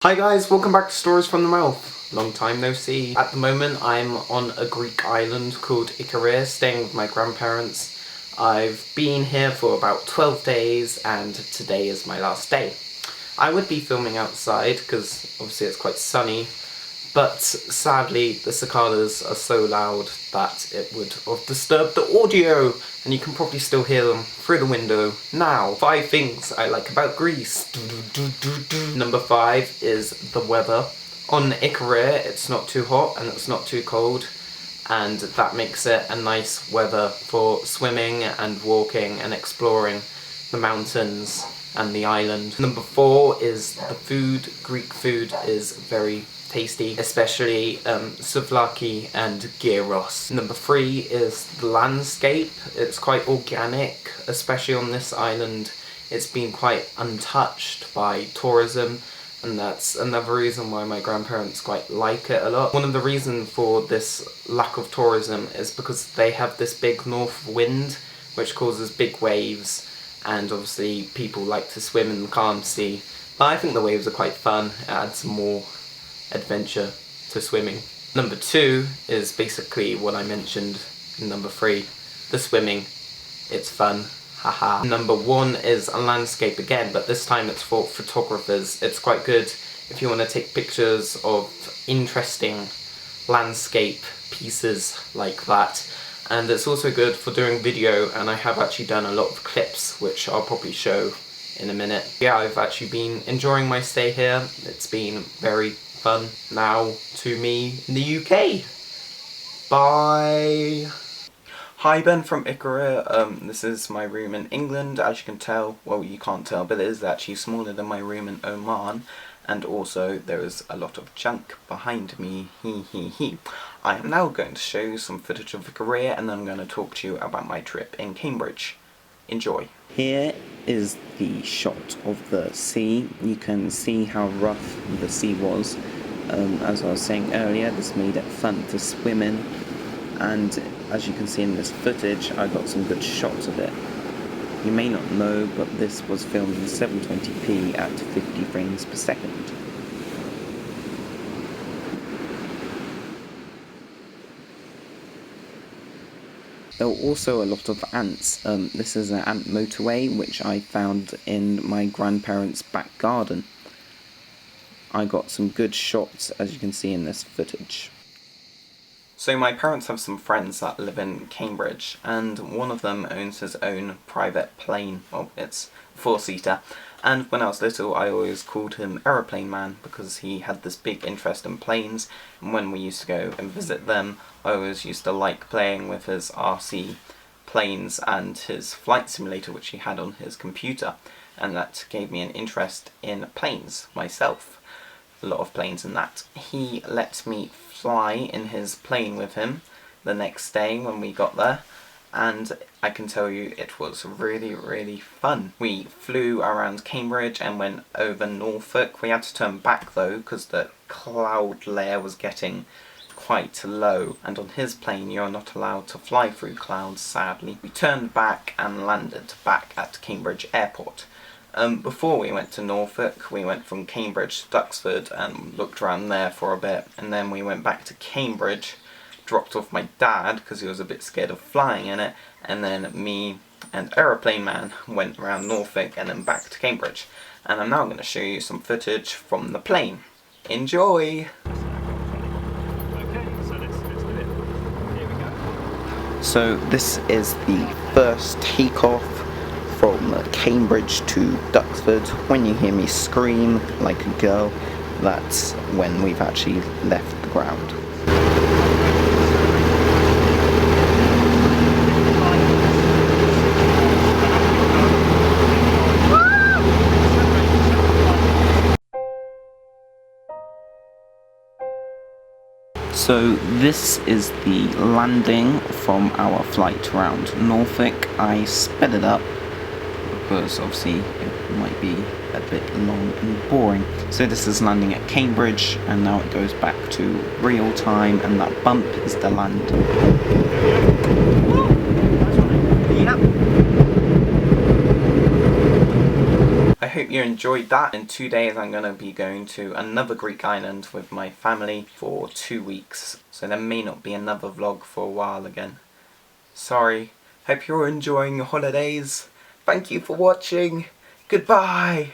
Hi guys, welcome back to Stories from the Mouth. Long time no see. At the moment I'm on a Greek island called Ikaria, staying with my grandparents. I've been here for about 12 days and today is my last day. I would be filming outside because obviously it's quite sunny, but sadly the cicadas are so loud that it would have disturbed the audio, and you can probably still hear them through the window now. 5 things I like about Greece. Number 5 is the weather. On Ikaria it's not too hot and it's not too cold, and that makes it a nice weather for swimming and walking and exploring the mountains and the island. Number 4 is the food. Greek food is very tasty, especially souvlaki and gyros. Number 3 is the landscape. It's quite organic, especially on this island. It's been quite untouched by tourism, and that's another reason why my grandparents quite like it a lot. One of the reasons for this lack of tourism is because they have this big north wind which causes big waves, and obviously people like to swim in the calm sea. But I think the waves are quite fun. It adds more adventure to swimming. Number 2 is basically what I mentioned in number 3, the swimming. It's fun, haha. Number 1 is a landscape again, but this time it's for photographers. It's quite good if you want to take pictures of interesting landscape pieces like that. And it's also good for doing video, and I have actually done a lot of clips which I'll probably show in a minute. Yeah, I've actually been enjoying my stay here. It's been very fun now to me in the UK. Bye! Hi, Ben from Ikaria. This is my room in England. As you can tell, well, you can't tell, but it is actually smaller than my room in Oman. And also there is a lot of junk behind me, I am now going to show you some footage of Ikaria, and then I'm going to talk to you about my trip in Cambridge. Enjoy. Here is the shot of the sea. You can see how rough the sea was. As I was saying earlier, this made it fun to swim in, and as you can see in this footage, I got some good shots of it. You may not know, but this was filmed in 720p at 50 frames per second. There were also a lot of ants. This is an ant motorway which I found in my grandparents' back garden. I got some good shots, as you can see in this footage. So my parents have some friends that live in Cambridge, and one of them owns his own private plane. Well, it's a 4-seater. And when I was little, I always called him Aeroplane Man because he had this big interest in planes, and when we used to go and visit them, I always used to like playing with his RC planes and his flight simulator which he had on his computer, and that gave me an interest in planes myself. A lot of planes and that. He let me fly in his plane with him the next day when we got there, and I can tell you it was really fun. We flew around Cambridge and went over Norfolk. We had to turn back though because the cloud layer was getting quite low, and on his plane you're not allowed to fly through clouds, sadly. We turned back and landed back at Cambridge Airport. Before we went to Norfolk, we went from Cambridge to Duxford and looked around there for a bit, and then we went back to Cambridge, dropped off my dad because he was a bit scared of flying in it, and then me and Aeroplane Man went around Norfolk and then back to Cambridge. And I'm now going to show you some footage from the plane. Enjoy! So this is the first takeoff from Cambridge to Duxford. When you hear me scream like a girl, that's when we've actually left the ground. So this is the landing from our flight around Norfolk. I sped it up because obviously it might be a bit long and boring. So this is landing at Cambridge, and now it goes back to real time, and that bump is the land. Yep. I hope you enjoyed that. In 2 days I'm going to be going to another Greek island with my family for 2 weeks, so there may not be another vlog for a while again. Sorry. Hope you're enjoying your holidays. Thank you for watching. Goodbye!